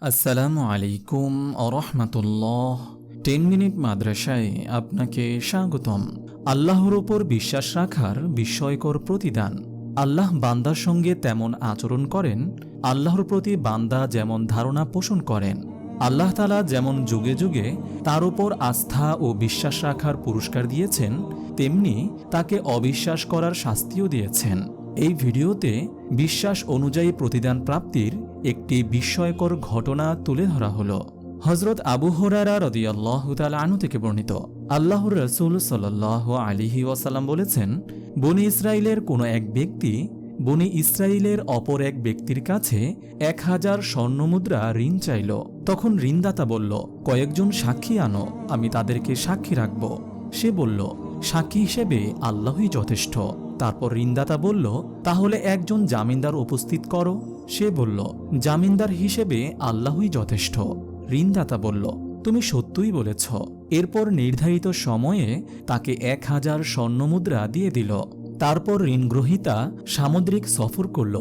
আসসালামু আলাইকুম আরহামাতুল্লাহ। 10 মিনিট মাদ্রাসায় আপনাকে স্বাগতম। আল্লাহর উপর বিশ্বাস রাখার বিস্ময়কর প্রতিদান। আল্লাহ বান্দার সঙ্গে তেমন আচরণ করেন, আল্লাহর প্রতি বান্দা যেমন ধারণা পোষণ করেন, আল্লাহ তাআলা যেমন যুগে যুগে তার উপর আস্থা ও বিশ্বাস রাখার পুরস্কার দিয়েছেন, তেমনি তাকে অবিশ্বাস করার শাস্তিও দিয়েছেন। এই ভিডিওতে বিশ্বাস অনুযায়ী প্রতিদান প্রাপ্তির একটি বিস্ময়কর ঘটনা তুলে ধরা হলো। হযরত আবু হুরায়রা রাদিয়াল্লাহু তাআলা আনহু থেকে বর্ণিত, আল্লাহর রাসূল সাল্লাল্লাহু আলাইহি ওয়াসাল্লাম বলেছেন, বনী ইসরাইলের কোনো এক ব্যক্তি বনী ইসরাইলের অপর এক ব্যক্তির কাছে 1000 স্বর্ণমুদ্রা ঋণ চাইল। তখন ঋণদাতা বলল, কয়েকজন সাক্ষী আনো, আমি তাদেরকে সাক্ষী রাখব। সে বলল, সাক্ষী হিসেবে আল্লাহই যথেষ্ট। তারপর ঋণদাতা বলল, তাহলে একজন জামিনদার উপস্থিত করো। সে বলল, জামিনদার হিসেবে আল্লাহই যথেষ্ট। ঋণদাতা বলল, তুমি সত্যই বলেছ। এরপর নির্ধারিত সময়ে তাকে 1000 স্বর্ণমুদ্রা দিয়ে দিল। তারপর ঋণগ্রহীতা সামুদ্রিক সফর করল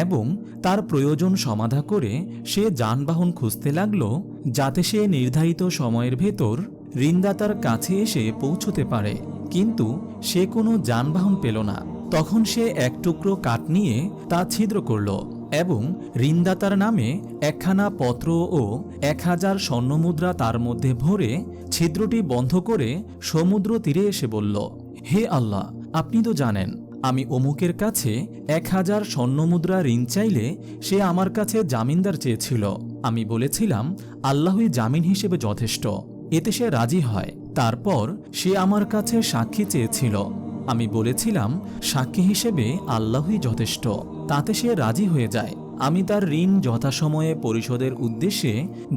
এবং তার প্রয়োজন সমাধা করে সে যানবাহন খুঁজতে লাগল, যাতে সে নির্ধারিত সময়ের ভেতর ঋণদাতার কাছে এসে পৌঁছতে পারে। কিন্তু সে কোনো যানবাহন পেল না। তখন সে এক টুকরো কাঠ নিয়ে তা ছিদ্র করল এবং ঋণদাতার নামে একখানা পত্র ও 1000 স্বর্ণমুদ্রা তার মধ্যে ভরে ছিদ্রটি বন্ধ করে সমুদ্র তীরে এসে বলল, হে আল্লাহ, আপনি তো জানেন আমি অমুকের কাছে 1000 স্বর্ণমুদ্রা ঋণ চাইলে সে আমার কাছে জামিনদার চেয়েছিল। আমি বলেছিলাম আল্লাহই জামিন হিসেবে যথেষ্ট, এতে সে রাজি হয়। তারপর সে আমার কাছে সাক্ষী চেয়েছিল। আমি বলেছিলাম সাক্ষী হিসেবে আল্লাহই যথেষ্ট, তাতে সে রাজি হয়ে যায়। আমি তার ঋণ যথাসময়ে পরিশোধের উদ্দেশ্যে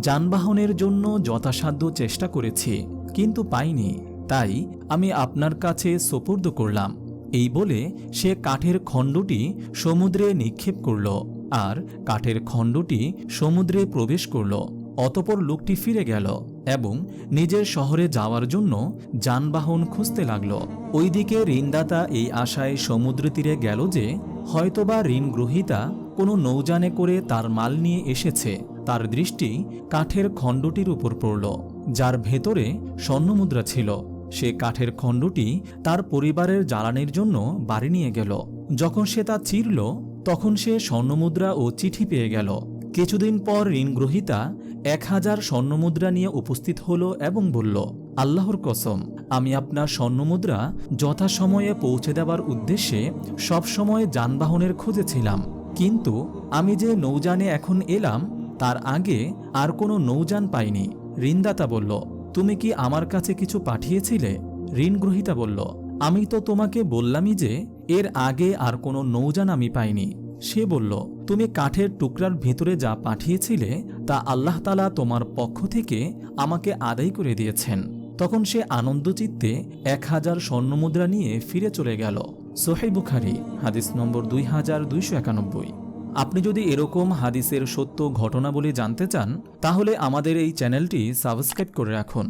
যানবাহনের জন্য যথাসাধ্য চেষ্টা করেছি, কিন্তু পাইনি, তাই আমি আপনার কাছে সোপর্দ করলাম। এই বলে সে কাঠের খণ্ডটি সমুদ্রে নিক্ষেপ করল আর কাঠের খণ্ডটি সমুদ্রে প্রবেশ করল। অতপর লোকটি ফিরে গেল এবং নিজের শহরে যাওয়ার জন্য যানবাহন খুঁজতে লাগল। ওইদিকে ঋণদাতা এই আশায় সমুদ্র তীরে গেল যে হয়তোবা ঋণগ্রহীতা কোনো নৌযানে করে তার মাল নিয়ে এসেছে। তার দৃষ্টি কাঠের খণ্ডটির উপর পড়ল, যার ভেতরে স্বর্ণমুদ্রা ছিল। সে কাঠের খণ্ডটি তার পরিবারের জ্বালানির জন্য বাড়ি নিয়ে গেল। যখন সে তা চিরল, তখন সে স্বর্ণমুদ্রা ও চিঠি পেয়ে গেল। কিছুদিন পর ঋণগ্রহীতা 1000 স্বর্ণমুদ্রা নিয়ে উপস্থিত হল এবং বলল, আল্লাহর কসম, আমি আপনার স্বর্ণমুদ্রা যথাসময়ে পৌঁছে দেওয়ার উদ্দেশ্যে সবসময় যানবাহনের খোঁজে ছিলাম, কিন্তু আমি যে নৌযানে এখন এলাম তার আগে আর কোনো নৌযান পাইনি। ঋণদাতা বলল, তুমি কি আমার কাছে কিছু পাঠিয়েছিলে? ঋণগ্রহীতা বলল, আমি তো তোমাকে বললামই যে এর আগে আর কোনো নৌযান আমি পাইনি। সে বলল, তুমি কাঠের টুকরার ভেতরে যা পাঠিয়েছিলে তা আল্লাহ তাআলা তোমার পক্ষ থেকে আমাকে আদায় করে দিয়েছেন। তখন সে আনন্দচিত্তে 1000 স্বর্ণমুদ্রা নিয়ে ফিরে চলে গেল। সহিহ বুখারী হাদিস নম্বর 2291। আপনি যদি এরকম হাদিসের সত্য ঘটনাবলী জানতে চান, তাহলে আমাদের এই চ্যানেলটি সাবস্ক্রাইব করে রাখুন।